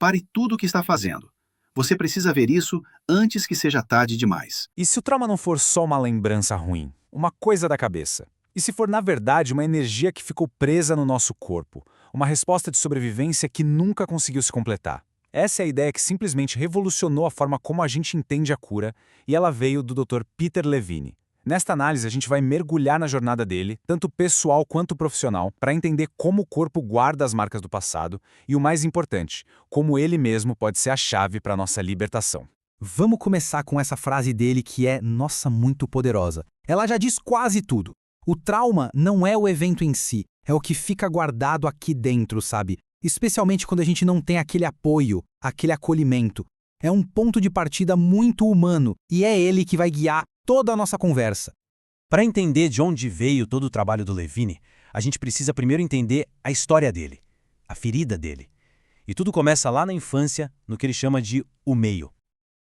Pare tudo o que está fazendo. Você precisa ver isso antes que seja tarde demais. E se o trauma não for só uma lembrança ruim, uma coisa da cabeça? E se for, na verdade, uma energia que ficou presa no nosso corpo, uma resposta de sobrevivência que nunca conseguiu se completar? Essa é a ideia que simplesmente revolucionou a forma como a gente entende a cura, e ela veio do Dr. Peter Levine. Nesta análise, a gente vai mergulhar na jornada dele, tanto pessoal quanto profissional, para entender como o corpo guarda as marcas do passado e, o mais importante, como ele mesmo pode ser a chave para a nossa libertação. Vamos começar com essa frase dele que é, nossa, muito poderosa. Ela já diz quase tudo. O trauma não é o evento em si, é o que fica guardado aqui dentro, sabe? Especialmente quando a gente não tem aquele apoio, aquele acolhimento. É um ponto de partida muito humano e é ele que vai guiar toda a nossa conversa. Para entender de onde veio todo o trabalho do Levine, a gente precisa primeiro entender a história dele, a ferida dele. E tudo começa lá na infância, no que ele chama de o meio.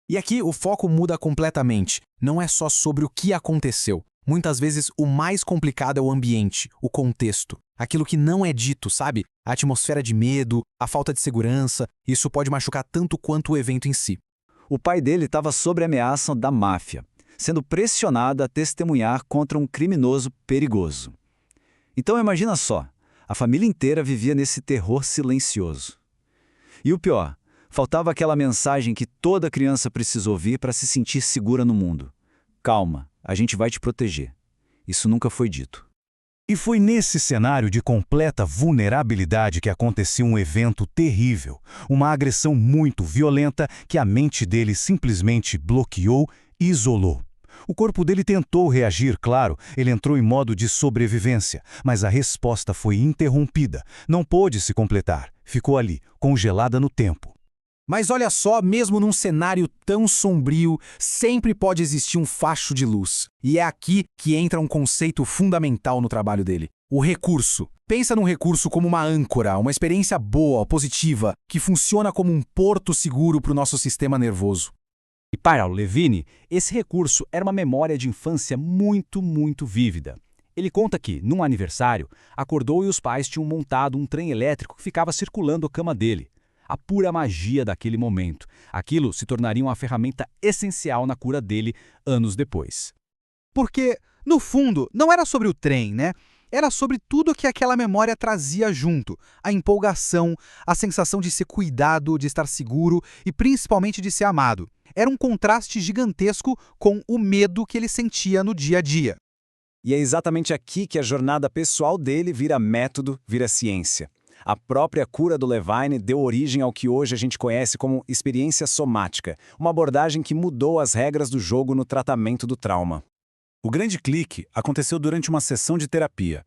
E aqui o foco muda completamente. Não é só sobre o que aconteceu. Muitas vezes o mais complicado é o ambiente, o contexto. Aquilo que não é dito, sabe? A atmosfera de medo, a falta de segurança. Isso pode machucar tanto quanto o evento em si. O pai dele estava sob ameaça da máfia, sendo pressionado a testemunhar contra um criminoso perigoso. Então imagina só, a família inteira vivia nesse terror silencioso. E o pior, faltava aquela mensagem que toda criança precisa ouvir para se sentir segura no mundo. Calma, a gente vai te proteger. Isso nunca foi dito. E foi nesse cenário de completa vulnerabilidade que aconteceu um evento terrível, uma agressão muito violenta que a mente dele simplesmente bloqueou e isolou. O corpo dele tentou reagir, claro, ele entrou em modo de sobrevivência, mas a resposta foi interrompida, não pôde se completar, ficou ali, congelada no tempo. Mas olha só, mesmo num cenário tão sombrio, sempre pode existir um facho de luz. E é aqui que entra um conceito fundamental no trabalho dele: o recurso. Pensa num recurso como uma âncora, uma experiência boa, positiva, que funciona como um porto seguro para o nosso sistema nervoso. E para o Levine, esse recurso era uma memória de infância muito vívida. Ele conta que, num aniversário, acordou e os pais tinham montado um trem elétrico que ficava circulando a cama dele. A pura magia daquele momento. Aquilo se tornaria uma ferramenta essencial na cura dele anos depois. Porque, no fundo, não era sobre o trem, né? Era sobre tudo que aquela memória trazia junto. A empolgação, a sensação de ser cuidado, de estar seguro e principalmente de ser amado. Era um contraste gigantesco com o medo que ele sentia no dia a dia. E é exatamente aqui que a jornada pessoal dele vira método, vira ciência. A própria cura do Levine deu origem ao que hoje a gente conhece como experiência somática, uma abordagem que mudou as regras do jogo no tratamento do trauma. O grande clique aconteceu durante uma sessão de terapia.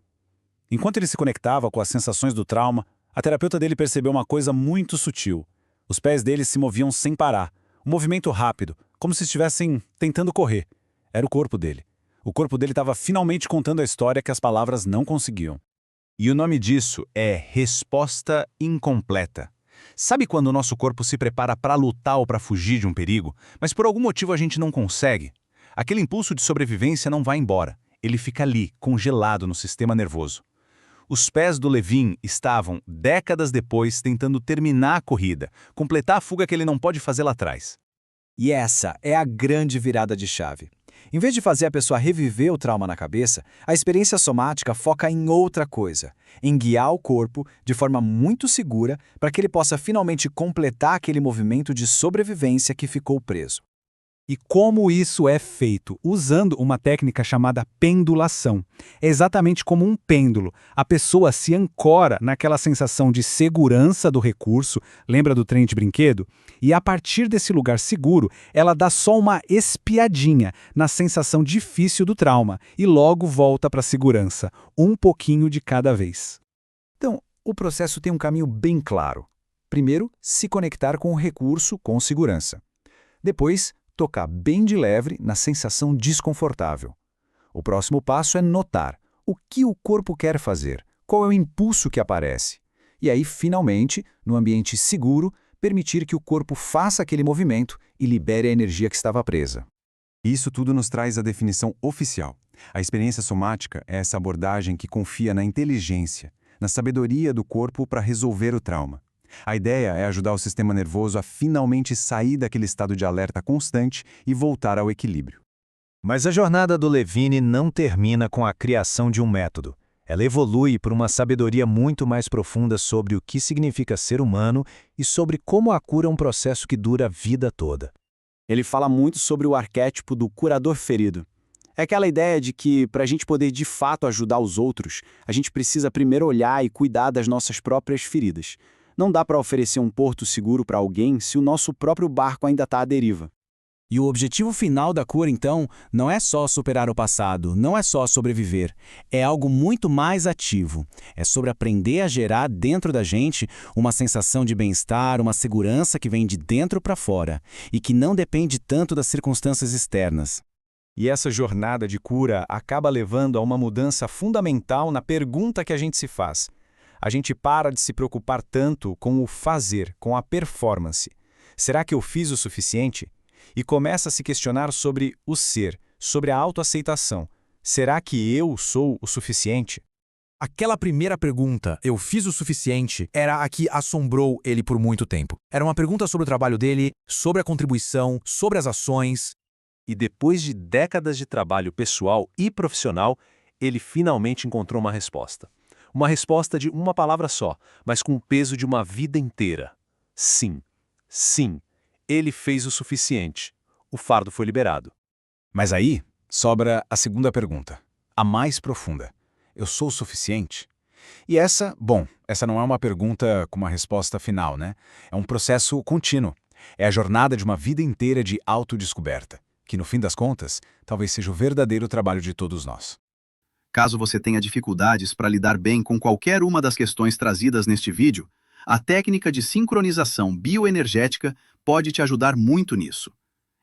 Enquanto ele se conectava com as sensações do trauma, a terapeuta dele percebeu uma coisa muito sutil. Os pés dele se moviam sem parar, um movimento rápido, como se estivessem tentando correr. Era o corpo dele. O corpo dele estava finalmente contando a história que as palavras não conseguiam. E o nome disso é resposta incompleta. Sabe quando o nosso corpo se prepara para lutar ou para fugir de um perigo, mas por algum motivo a gente não consegue? Aquele impulso de sobrevivência não vai embora. Ele fica ali, congelado no sistema nervoso. Os pés do Levine estavam, décadas depois, tentando terminar a corrida, completar a fuga que ele não pode fazer lá atrás. E essa é a grande virada de chave. Em vez de fazer a pessoa reviver o trauma na cabeça, a experiência somática foca em outra coisa, em guiar o corpo de forma muito segura para que ele possa finalmente completar aquele movimento de sobrevivência que ficou preso. E como isso é feito? Usando uma técnica chamada pendulação. É exatamente como um pêndulo. A pessoa se ancora naquela sensação de segurança do recurso, lembra do trem de brinquedo? E a partir desse lugar seguro, ela dá só uma espiadinha na sensação difícil do trauma e logo volta para a segurança, um pouquinho de cada vez. Então, o processo tem um caminho bem claro. Primeiro, se conectar com o recurso com segurança. Depois, tocar bem de leve na sensação desconfortável. O próximo passo é notar o que o corpo quer fazer, qual é o impulso que aparece. E aí, finalmente, no ambiente seguro, permitir que o corpo faça aquele movimento e libere a energia que estava presa. Isso tudo nos traz a definição oficial. A experiência somática é essa abordagem que confia na inteligência, na sabedoria do corpo para resolver o trauma. A ideia é ajudar o sistema nervoso a finalmente sair daquele estado de alerta constante e voltar ao equilíbrio. Mas a jornada do Levine não termina com a criação de um método. Ela evolui por uma sabedoria muito mais profunda sobre o que significa ser humano e sobre como a cura é um processo que dura a vida toda. Ele fala muito sobre o arquétipo do curador ferido. É aquela ideia de que, para a gente poder de fato ajudar os outros, a gente precisa primeiro olhar e cuidar das nossas próprias feridas. Não dá para oferecer um porto seguro para alguém se o nosso próprio barco ainda está à deriva. E o objetivo final da cura, então, não é só superar o passado, não é só sobreviver. É algo muito mais ativo. É sobre aprender a gerar dentro da gente uma sensação de bem-estar, uma segurança que vem de dentro para fora e que não depende tanto das circunstâncias externas. E essa jornada de cura acaba levando a uma mudança fundamental na pergunta que a gente se faz. A gente para de se preocupar tanto com o fazer, com a performance. Será que eu fiz o suficiente? E começa a se questionar sobre o ser, sobre a autoaceitação. Será que eu sou o suficiente? Aquela primeira pergunta, eu fiz o suficiente, era a que assombrou ele por muito tempo. Era uma pergunta sobre o trabalho dele, sobre a contribuição, sobre as ações. E depois de décadas de trabalho pessoal e profissional, ele finalmente encontrou uma resposta. Uma resposta de uma palavra só, mas com o peso de uma vida inteira. Sim. Sim. Ele fez o suficiente. O fardo foi liberado. Mas aí sobra a segunda pergunta, a mais profunda. Eu sou o suficiente? E essa não é uma pergunta com uma resposta final, né? É um processo contínuo. É a jornada de uma vida inteira de autodescoberta, que no fim das contas, talvez seja o verdadeiro trabalho de todos nós. Caso você tenha dificuldades para lidar bem com qualquer uma das questões trazidas neste vídeo, a técnica de sincronização bioenergética pode te ajudar muito nisso.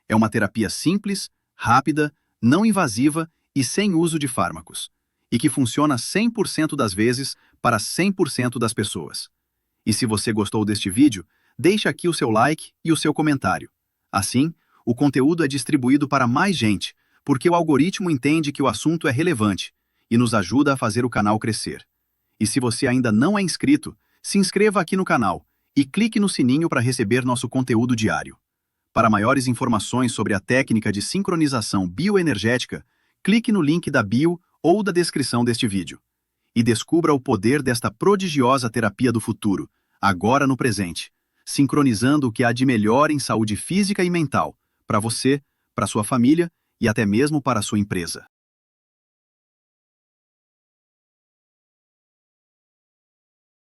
É uma terapia simples, rápida, não invasiva e sem uso de fármacos, e que funciona 100% das vezes para 100% das pessoas. E se você gostou deste vídeo, deixe aqui o seu like e o seu comentário. Assim, o conteúdo é distribuído para mais gente, porque o algoritmo entende que o assunto é relevante e nos ajuda a fazer o canal crescer. E se você ainda não é inscrito, se inscreva aqui no canal e clique no sininho para receber nosso conteúdo diário. Para maiores informações sobre a técnica de sincronização bioenergética, clique no link da bio ou da descrição deste vídeo. E descubra o poder desta prodigiosa terapia do futuro, agora no presente, sincronizando o que há de melhor em saúde física e mental, para você, para sua família e até mesmo para a sua empresa.